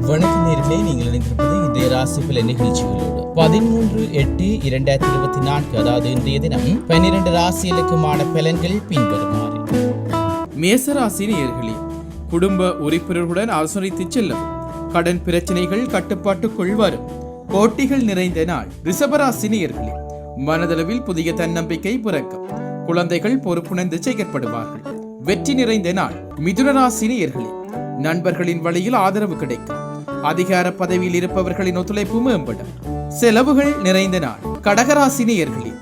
வணக்கம் நேயர்களே, நீங்கள் இணைந்திருப்பது இன்றைய ராசிபல நிகழ்ச்சிகளோடு 13/8/2024 அதாவது இன்றைய தினம் 12 ராசிகளுக்குமான பலன்கள் பின்வருமாறு. மேசராசி நேயர்களே, குடும்ப உறுப்பினர்களுடன் ஆலோசனைத்து செல்லவும், கடன் பிரச்சனைகள் கட்டுப்பாட்டுக்குள் வரும், போட்டிகள் நிறைந்த நாள். ரிஷபராசி நேயர்களே, மனதளவில் புதிய தன்னம்பிக்கை பிறக்கும், குழந்தைகள் பொறுப்புணர்ந்து செயற்படுவார்கள், வெற்றி நிறைந்த நாள். மிதுனராசி நேயர்களே, நண்பர்களின் வழியில் ஆதரவு கிடைக்கும், அதிகார பதவியில் இருப்பவர்களின் ஒத்துழைப்பு மேம்படும், செலவுகள் நிறைந்த நாள். கடகராசி நேயர்களே,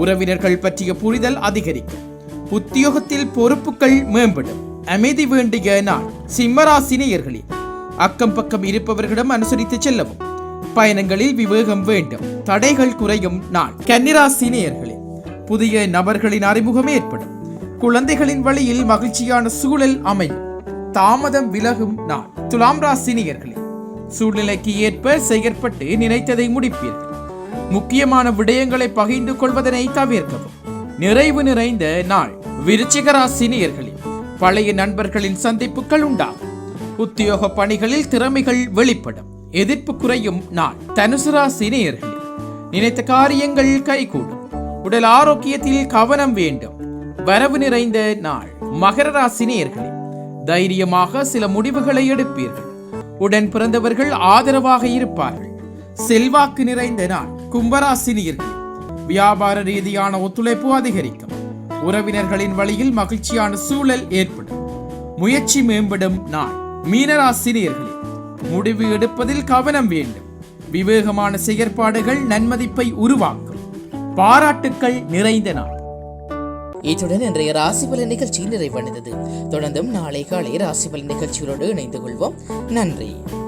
உறவினர்கள் பற்றிய புரிதல் அதிகரிக்கும், உத்தியோகத்தில் பொறுப்புகள் மேம்படும், அமைதி வேண்டிய நாள். சிம்மராசி நேயர்களே, அக்கம் பக்கம் இருப்பவர்களிடம் அனுசரித்து செல்லவும், பயணங்களில் விவேகம் வேண்டும், தடைகள் குறையும் நாள். கன்னிராசி நேயர்களே, புதிய நபர்களின் அறிமுகம் ஏற்படும், குழந்தைகளின் வழியில் மகிழ்ச்சியான சூழல் அமையும், தாமதம் விலகும் நாள். துலாம் ராசி நேயர்களே, சூழ்நிலைக்கு ஏற்ப செயற்பட்டு நினைத்ததை முடிப்பீர்கள், முக்கியமான விடயங்களை பகிர்ந்து கொள்வதனை தவிர்க்கவும், நிறைவு நிறைந்த நாள். விருச்சிக ராசி நேயர்களே, பழைய நண்பர்களின் சந்திப்புகள் உண்டாகும், உத்தியோக பணிகளில் திறமைகள் வெளிப்படும், எதிர்ப்பு குறையும் நாள். தனுசு ராசி நேயர்களே, நினைத்த காரியங்கள் கைகூடும், உடல் ஆரோக்கியத்தில் கவனம் வேண்டும், வரவு நிறைந்த நாள். மகர ராசி நேயர்களே, தைரியமாக சில முடிவுகளை எடுப்பீர்கள், உடன் பிறந்தவர்கள் ஆதரவாக இருப்பார்கள், செல்வாக்கு நிறைந்த நாள். கும்பராசி நேயர்களே, வியாபார ரீதியான ஒத்துழைப்பு அதிகரிக்கும், உறவினர்களின் வழியில் மகிழ்ச்சியான சூழல் ஏற்படும், முயற்சி மேம்படும் நாள். மீனராசி நேயர்களே, முடிவு எடுப்பதில் கவனம் வேண்டும், விவேகமான செயற்பாடுகள் நன்மதிப்பை உருவாக்கும், பாராட்டுக்கள் நிறைந்த நாள். இத்துடன் இன்றைய ராசிபலன் நிகழ்ச்சி நிறைவடைந்தது. தொடர்ந்தும் நாளை காலை ராசிபலன் நிகழ்ச்சிகளோடு இணைந்து கொள்வோம். நன்றி.